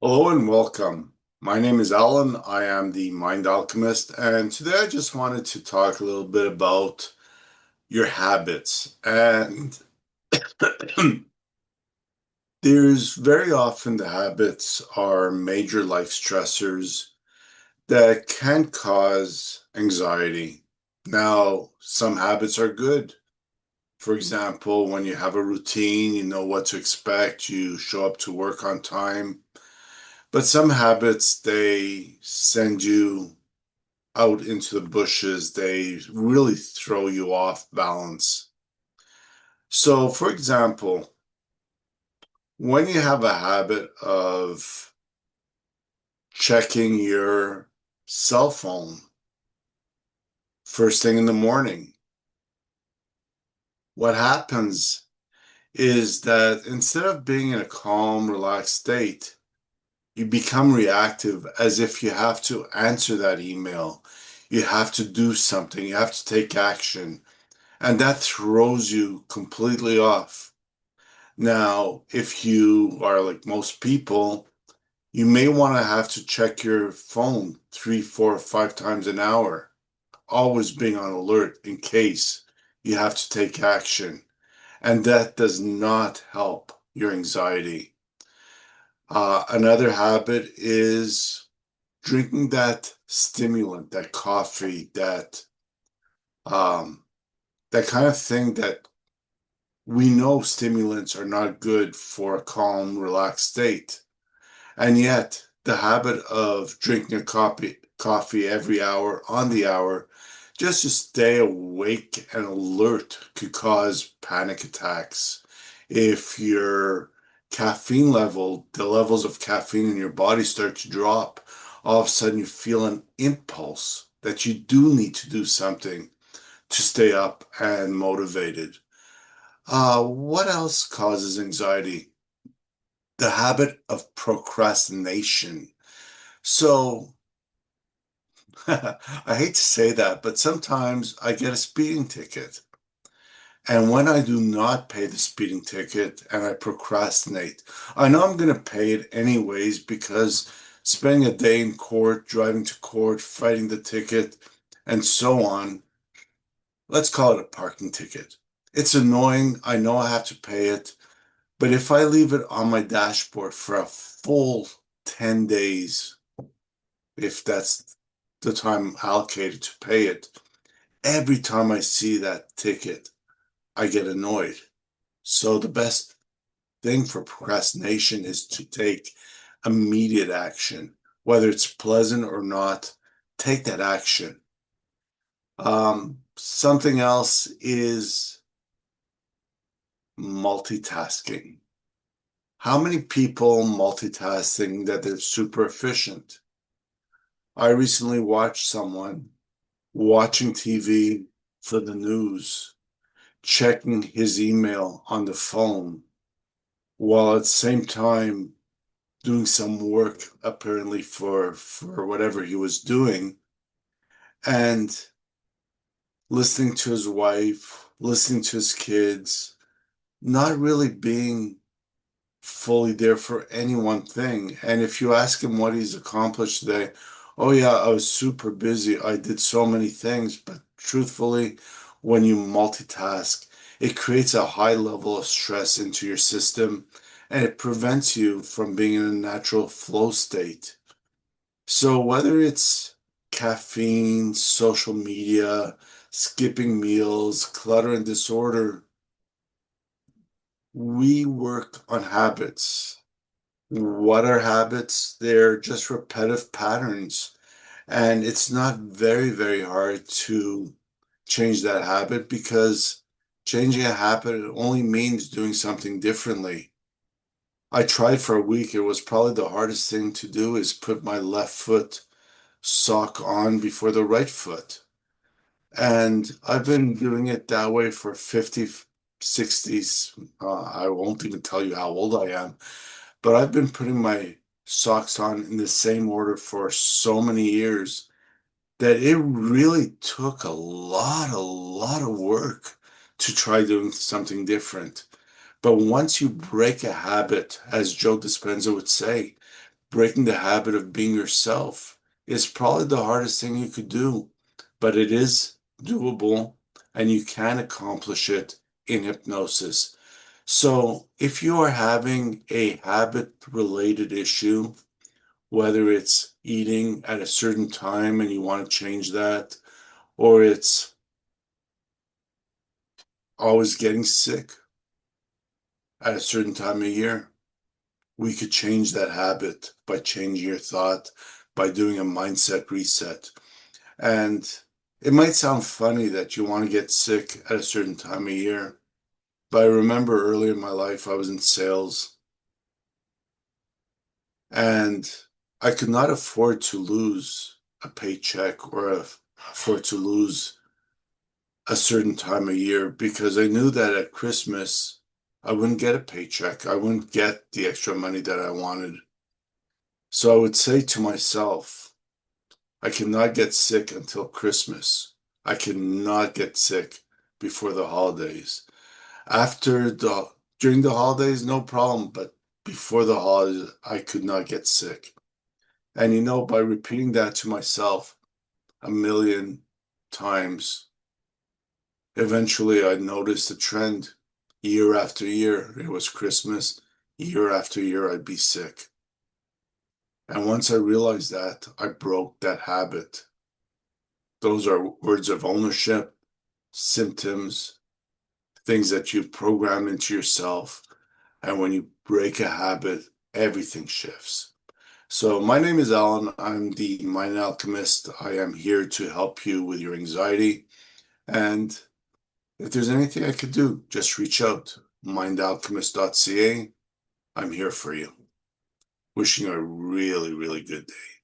Hello and welcome. My name is Alan. I am the Mind Alchemist, and today I just wanted to talk a little bit about your habits. And there's very often the habits are major life stressors that can cause anxiety. Now, some habits are good. For example, when you have a routine, you know what to expect, you show up to work on time. But some habits, they send you out into the bushes, they really throw you off balance. So, for example, when you have a habit of checking your cell phone first thing in the morning, what happens is that instead of being in a calm, relaxed state, you become reactive as if you have to answer that email. You have to do something, you have to take action, and that throws you completely off. Now, if you are like most people, you may want to have to check your phone three, four, 5 times an hour, always being on alert in case you have to take action. And that does not help your anxiety. Another habit is drinking that stimulant, that coffee, um, that kind of thing that we know stimulants are not good for a calm, relaxed state. And yet, the habit of drinking a coffee every hour on the hour just to stay awake and alert could cause panic attacks. If your caffeine level, the levels of caffeine in your body start to drop, all of a sudden you feel an impulse that you do need to do something to stay up and motivated. What else causes anxiety? The habit of procrastination. So, I hate to say that, but sometimes I get a speeding ticket. And when I do not pay the speeding ticket and I procrastinate, I know I'm going to pay it anyways because spending a day in court, driving to court, fighting the ticket, and so on, let's call it a parking ticket. It's annoying. I know I have to pay it. But if I leave it on my dashboard for a full 10 days, if that's the time allocated to pay it, every time I see that ticket, I get annoyed. So the best thing for procrastination is to take immediate action, whether it's pleasant or not, take that action. Something else is multitasking. How many people multitasking that they're super efficient? I recently watched someone watching TV for the news, checking his email on the phone, while at the same time doing some work apparently for whatever he was doing, and listening to his wife, listening to his kids, not really being fully there for any one thing. And if you ask him what he's accomplished today, oh yeah, I was super busy. I did so many things. But truthfully, when you multitask, it creates a high level of stress into your system and it prevents you from being in a natural flow state. So whether it's caffeine, social media, skipping meals, clutter and disorder, we work on habits. What are habits? They're just repetitive patterns. And it's not very, very hard to change that habit because changing a habit only means doing something differently. I tried for a week. It was probably the hardest thing to do is put my left foot sock on before the right foot. And I've been doing it that way for 50, 60s. I won't even tell you how old I am. But I've been putting my socks on in the same order for so many years that it really took a lot of work to try doing something different. But once you break a habit, as Joe Dispenza would say, breaking the habit of being yourself is probably the hardest thing you could do, but it is doable and you can accomplish it in hypnosis. So if you are having a habit related issue, whether it's eating at a certain time and you want to change that, or it's always getting sick at a certain time of year, we could change that habit by changing your thought, by doing a mindset reset. And it might sound funny that you want to get sick at a certain time of year, but I remember early in my life, I was in sales and I could not afford to lose a paycheck or afford to lose a certain time of year because I knew that at Christmas, I wouldn't get a paycheck. I wouldn't get the extra money that I wanted. So I would say to myself, I cannot get sick until Christmas. I cannot get sick before the holidays. During the holidays, no problem, but before the holidays, I could not get sick. And by repeating that to myself a million times, eventually I noticed a trend. Year after year, it was Christmas. Year after year, I'd be sick. And once I realized that, I broke that habit. Those are words of ownership, symptoms, things that you program into yourself. And when you break a habit, everything shifts. So my name is Alan. I'm the Mind Alchemist. I am here to help you with your anxiety. And if there's anything I could do, just reach out. mindalchemist.ca. I'm here for you. Wishing you a really, really good day.